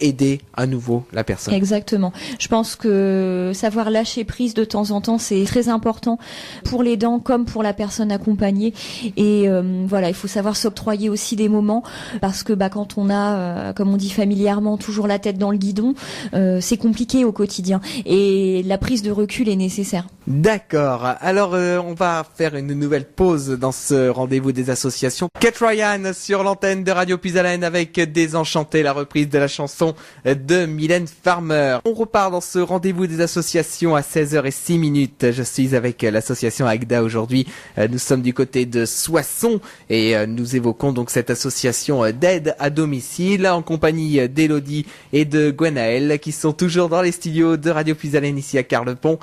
aider à nouveau la personne. Exactement. Je pense que savoir lâcher prise de temps en temps, c'est très important pour l'aidant comme pour la personne accompagnée. Et il faut savoir s'octroyer aussi des moments, parce que quand on a, comme on dit familièrement, toujours la tête dans le guidon, c'est compliqué au quotidien. Et la prise de recul est nécessaire. D'accord. Alors, on va faire une nouvelle pause dans ce rendez-vous des associations. Kate Ryan sur l'antenne de Radio Puisalène avec Désenchanté, la reprise de la chanson de Mylène Farmer. On repart dans ce rendez-vous des associations à 16h06. Je suis avec l'association Agda aujourd'hui. Nous sommes du côté de Soissons et nous évoquons donc cette association d'aide à domicile en compagnie d'Elodie et de Gwenaëlle qui sont toujours dans les studios de Radio Puisalène ici à Carlepont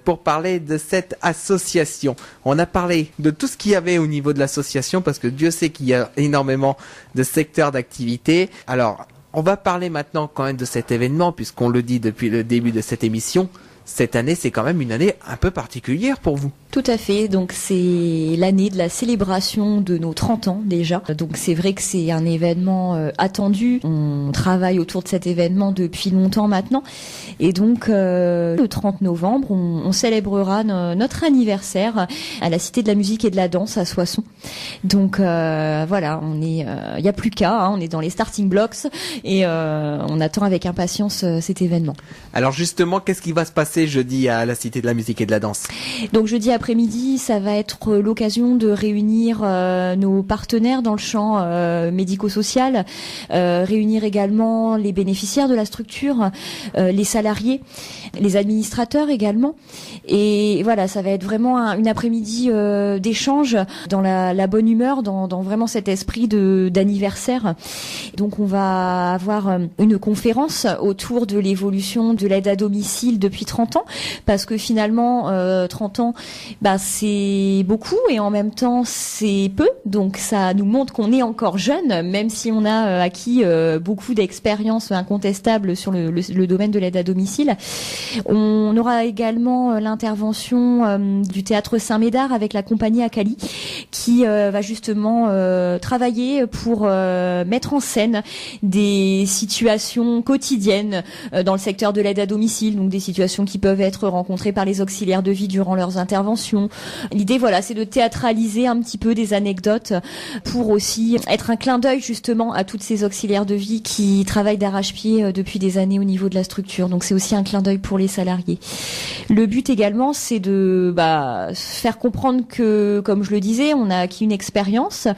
pour parler de cette association. On a parlé de tout ce qu'il y avait au niveau de l'association, parce que Dieu sait qu'il y a énormément de secteurs d'activité. Alors, On va parler maintenant quand même de cet événement, puisqu'on le dit depuis le début de cette émission. Cette année, c'est quand même une année un peu particulière pour vous. Tout à fait, donc c'est l'année de la célébration de nos 30 ans déjà. Donc c'est vrai que c'est un événement attendu. On travaille autour de cet événement depuis longtemps maintenant. Et donc le 30 novembre, on célébrera notre anniversaire à la Cité de la musique et de la danse à Soissons. Donc voilà, on est, y a plus qu'à, on est dans les starting blocks et on attend avec impatience cet événement. Alors justement, qu'est-ce qui va se passer jeudi à la Cité de la musique et de la danse? Donc jeudi après-midi, ça va être l'occasion de réunir nos partenaires dans le champ médico-social, réunir également les bénéficiaires de la structure, les salariés, les administrateurs également. Et voilà, ça va être vraiment une après-midi d'échange dans la bonne humeur, dans vraiment cet esprit d'anniversaire. Donc on va avoir une conférence autour de l'évolution de l'aide à domicile depuis 30 ans, parce que finalement 30 ans, c'est beaucoup et en même temps c'est peu, donc ça nous montre qu'on est encore jeune, même si on a acquis beaucoup d'expérience incontestable sur le domaine de l'aide à domicile. On aura également l'intervention du théâtre Saint-Médard avec la compagnie Akali, qui va justement travailler pour mettre en scène des situations quotidiennes dans le secteur de l'aide à domicile, donc des situations qui peuvent être rencontrées par les auxiliaires de vie durant leurs interventions. L'idée, voilà, c'est de théâtraliser un petit peu des anecdotes pour aussi être un clin d'œil justement à toutes ces auxiliaires de vie qui travaillent d'arrache-pied depuis des années au niveau de la structure. Donc c'est aussi un clin d'œil pour les salariés. Le but également, c'est de faire comprendre que, comme je le disais, on a acquis une expérience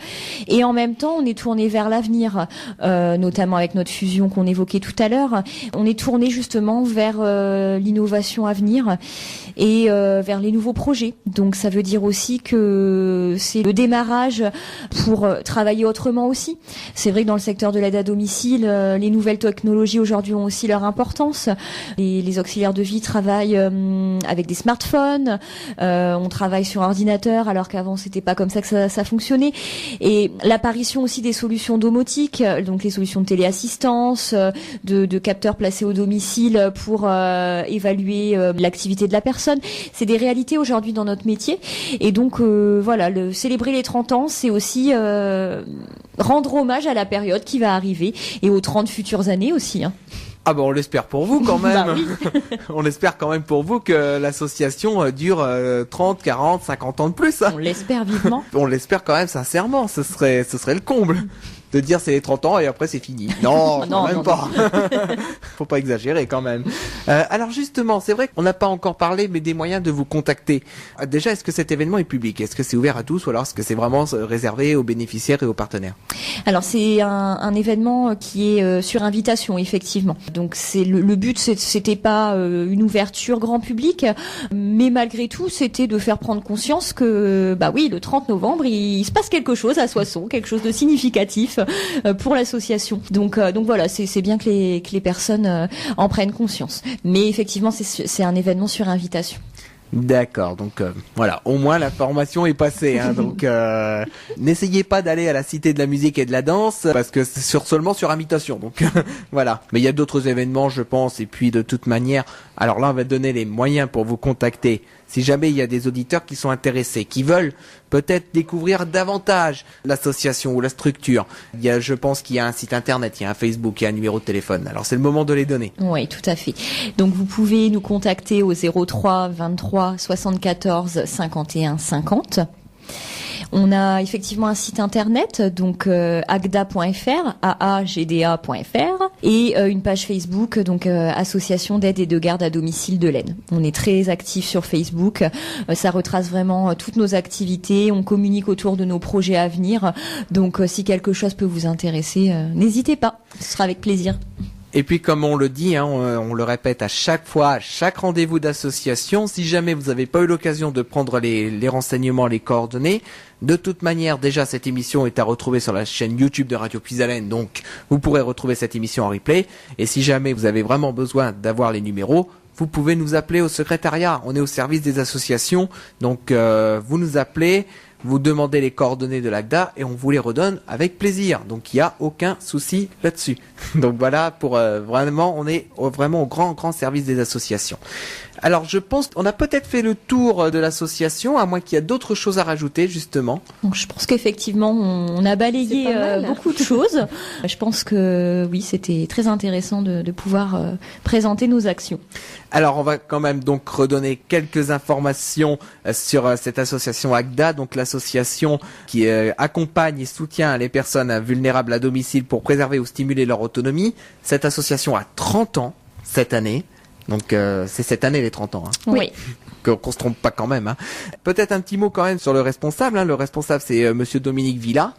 et en même temps on est tourné vers l'avenir, notamment avec notre fusion qu'on évoquait tout à l'heure. On est tourné justement vers l'innovation à venir et vers les nouveaux projets. Donc ça veut dire aussi que c'est le démarrage pour travailler autrement aussi. C'est vrai que dans le secteur de l'aide à domicile, les nouvelles technologies aujourd'hui ont aussi leur importance. Les auxiliaires de vie travaillent avec des smartphones, on travaille sur ordinateur alors qu'avant c'était pas comme ça que ça fonctionnait. Et l'apparition aussi des solutions domotiques, donc les solutions de téléassistance, de capteurs placés au domicile pour évaluer l'activité de la personne. C'est des réalités aujourd'hui dans notre métier. Et donc voilà, célébrer les 30 ans, c'est aussi rendre hommage à la période qui va arriver et aux 30 futures années aussi. Ah on l'espère pour vous quand même. Oui. On espère quand même pour vous que l'association dure 30, 40, 50 ans de plus. On l'espère vivement. On l'espère quand même sincèrement, ce serait le comble de dire c'est les 30 ans et après c'est fini. Non, non, même pas. Faut pas exagérer quand même. Alors justement, c'est vrai qu'on n'a pas encore parlé, mais des moyens de vous contacter. Déjà, est-ce que cet événement est public? Est-ce que c'est ouvert à tous ou alors est-ce que c'est vraiment réservé aux bénéficiaires et aux partenaires? Alors c'est un événement qui est sur invitation, effectivement. Donc c'est le but, c'était pas une ouverture grand public, mais malgré tout, c'était de faire prendre conscience que oui, le 30 novembre, il se passe quelque chose à Soissons, quelque chose de significatif pour l'association. Donc voilà, c'est bien que les personnes en prennent conscience. Mais effectivement, c'est un événement sur invitation. D'accord, donc voilà, au moins l'information est passée. Donc n'essayez pas d'aller à la Cité de la musique et de la danse parce que c'est seulement sur invitation. Donc voilà. Mais il y a d'autres événements, je pense. Et puis de toute manière, alors là, on va donner les moyens pour vous contacter. Si jamais il y a des auditeurs qui sont intéressés, qui veulent peut-être découvrir davantage l'association ou la structure, je pense qu'il y a un site internet, il y a un Facebook, il y a un numéro de téléphone. Alors c'est le moment de les donner. Oui, tout à fait. Donc vous pouvez nous contacter au 03 23 74 51 50. On a effectivement un site internet, donc agda.fr, aagda.fr, et une page Facebook, donc Association d'aide et de garde à domicile de l'Aisne. On est très actifs sur Facebook, ça retrace vraiment toutes nos activités, on communique autour de nos projets à venir, donc si quelque chose peut vous intéresser, n'hésitez pas, ce sera avec plaisir. Et puis comme on le dit, on le répète à chaque fois, à chaque rendez-vous d'association, si jamais vous n'avez pas eu l'occasion de prendre les renseignements, les coordonnées, de toute manière, déjà cette émission est à retrouver sur la chaîne YouTube de Radio Puis-Alène, donc vous pourrez retrouver cette émission en replay. Et si jamais vous avez vraiment besoin d'avoir les numéros, vous pouvez nous appeler au secrétariat. On est au service des associations, donc vous nous appelez. vous demandez les coordonnées de l'ACDA et on vous les redonne avec plaisir. Donc il n'y a aucun souci là-dessus. Donc voilà, pour vraiment, on est vraiment au grand service des associations. Alors je pense qu'on a peut-être fait le tour de l'association, à moins qu'il y a d'autres choses à rajouter justement. Donc, je pense qu'effectivement on a balayé beaucoup de choses. Je pense que oui, c'était très intéressant de pouvoir présenter nos actions. Alors on va quand même donc redonner quelques informations sur cette association ACDA, donc l'association qui accompagne et soutient les personnes vulnérables à domicile pour préserver ou stimuler leur autonomie. Cette association a 30 ans cette année. Donc c'est cette année les 30 ans. Hein. Oui. Qu'on se trompe pas quand même. Hein. Peut-être un petit mot quand même sur le responsable. Hein. Le responsable c'est Monsieur Dominique Villa.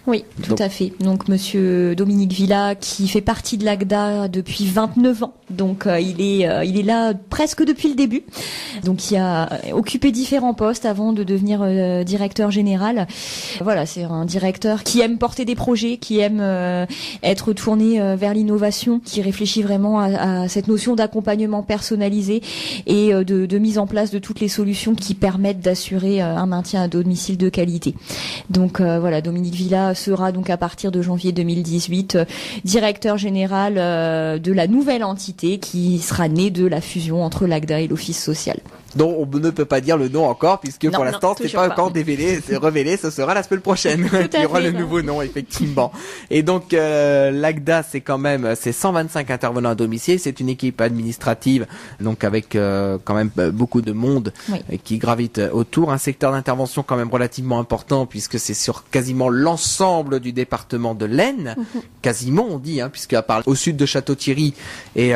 Oui, tout à fait. Donc Monsieur Dominique Villa qui fait partie de l'ACDA depuis 29 ans. Donc il est là presque depuis le début. Donc il a occupé différents postes avant de devenir directeur général. Voilà, c'est un directeur qui aime porter des projets, qui aime être tourné vers l'innovation, qui réfléchit vraiment à cette notion d'accompagnement personnalisé et de mise en place de toutes les solutions qui permettent d'assurer un maintien à domicile de qualité. Donc voilà, Dominique Villa sera donc à partir de janvier 2018 directeur général de la nouvelle entité qui sera née de la fusion entre l'ACDA et l'Office social. dont on ne peut pas dire le nom encore, puisque pour l'instant, c'est pas encore révélé, ce sera la semaine prochaine. Il y aura le nouveau nom, effectivement. Et donc, l'ACDA, c'est 125 intervenants à domicile, c'est une équipe administrative, donc avec quand même beaucoup de monde qui gravite autour. Un secteur d'intervention quand même relativement important, puisque c'est sur quasiment l'ensemble du département de l'Aisne, quasiment on dit, puisque à part au sud de Château-Thierry et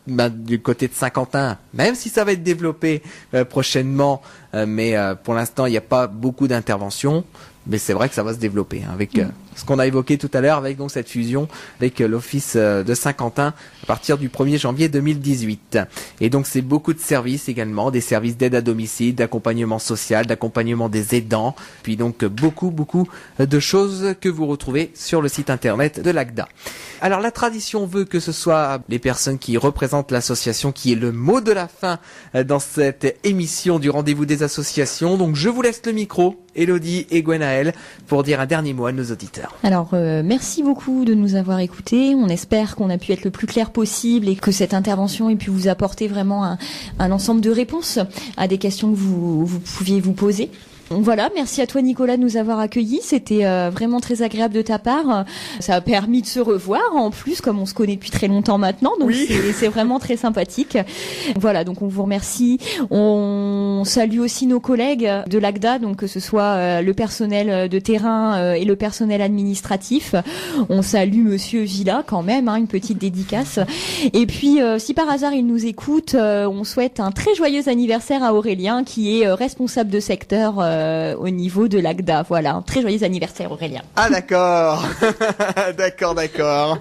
du côté de Saint-Quentin, même si ça va être développé prochainement, mais pour l'instant il n'y a pas beaucoup d'interventions, mais c'est vrai que ça va se développer avec ce qu'on a évoqué tout à l'heure, avec donc cette fusion avec l'office de Saint-Quentin à partir du 1er janvier 2018. Et donc c'est beaucoup de services également, des services d'aide à domicile, d'accompagnement social, d'accompagnement des aidants, puis donc beaucoup de choses que vous retrouvez sur le site internet de l'ACDA. Alors la tradition veut que ce soit les personnes qui représentent l'association qui est le mot de la fin dans cette émission du rendez-vous des associations. Donc je vous laisse le micro, Élodie et Gwenaëlle, pour dire un dernier mot à nos auditeurs. Alors merci beaucoup de nous avoir écoutés. On espère qu'on a pu être le plus clair possible et que cette intervention ait pu vous apporter vraiment un ensemble de réponses à des questions que vous pouviez vous poser. Voilà, merci à toi Nicolas de nous avoir accueillis, c'était vraiment très agréable de ta part. Ça a permis de se revoir en plus, comme on se connaît depuis très longtemps maintenant, donc c'est vraiment très sympathique. Voilà, donc on vous remercie. On salue aussi nos collègues de l'ACDA, donc que ce soit le personnel de terrain et le personnel administratif. On salue Monsieur Villa quand même, une petite dédicace. Et puis si par hasard il nous écoute, on souhaite un très joyeux anniversaire à Aurélien qui est responsable de secteur au niveau de l'ACDA. Voilà, un très joyeux anniversaire Aurélien. Ah d'accord. D'accord.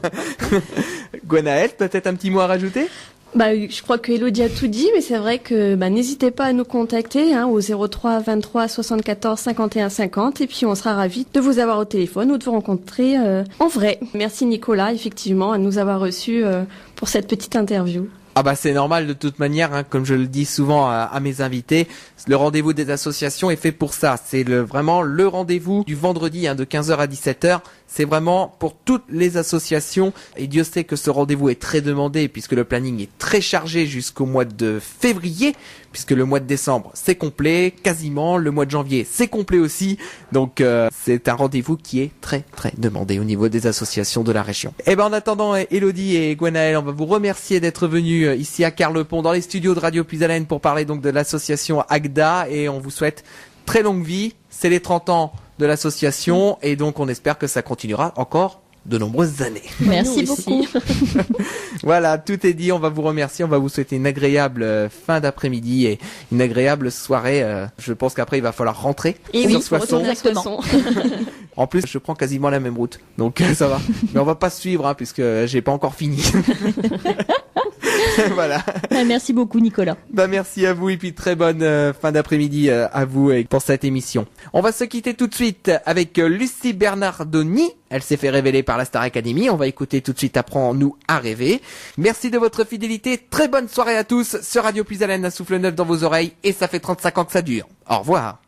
Gwenaëlle, peut-être un petit mot à rajouter ? Je crois que Élodie a tout dit, mais c'est vrai que n'hésitez pas à nous contacter au 03 23 74 51 50 et puis on sera ravis de vous avoir au téléphone ou de vous rencontrer en vrai. Merci Nicolas, effectivement, à nous avoir reçus pour cette petite interview. C'est normal de toute manière, comme je le dis souvent à mes invités, le rendez-vous des associations est fait pour ça. C'est vraiment le rendez-vous du vendredi de 15h à 17h. C'est vraiment pour toutes les associations et Dieu sait que ce rendez-vous est très demandé puisque le planning est très chargé jusqu'au mois de février, puisque le mois de décembre c'est complet, quasiment, le mois de janvier c'est complet aussi, donc c'est un rendez-vous qui est très demandé au niveau des associations de la région. En attendant, Élodie et Gwenaëlle, on va vous remercier d'être venus ici à Carlepont dans les studios de Radio Plus-Haleine pour parler donc de l'association ACDA et on vous souhaite très longue vie, c'est les 30 ans de l'association et donc on espère que ça continuera encore de nombreuses années. Merci beaucoup. Voilà, tout est dit, on va vous remercier, on va vous souhaiter une agréable fin d'après-midi et une agréable soirée. Je pense qu'après il va falloir rentrer. Et sur oui, Soissons. exactement. En plus, je prends quasiment la même route, donc ça va. Mais on va pas se suivre puisque j'ai pas encore fini. Voilà. Merci beaucoup Nicolas. Merci à vous et puis très bonne fin d'après-midi à vous pour cette émission. On va se quitter tout de suite avec Lucie Bernardoni. Elle s'est fait révéler par la Star Academy. On va écouter tout de suite Apprends-nous à rêver. Merci de votre fidélité. Très bonne soirée à tous sur Radio Plus-Haleine, un souffle neuf dans vos oreilles et ça fait 35 ans que ça dure. Au revoir.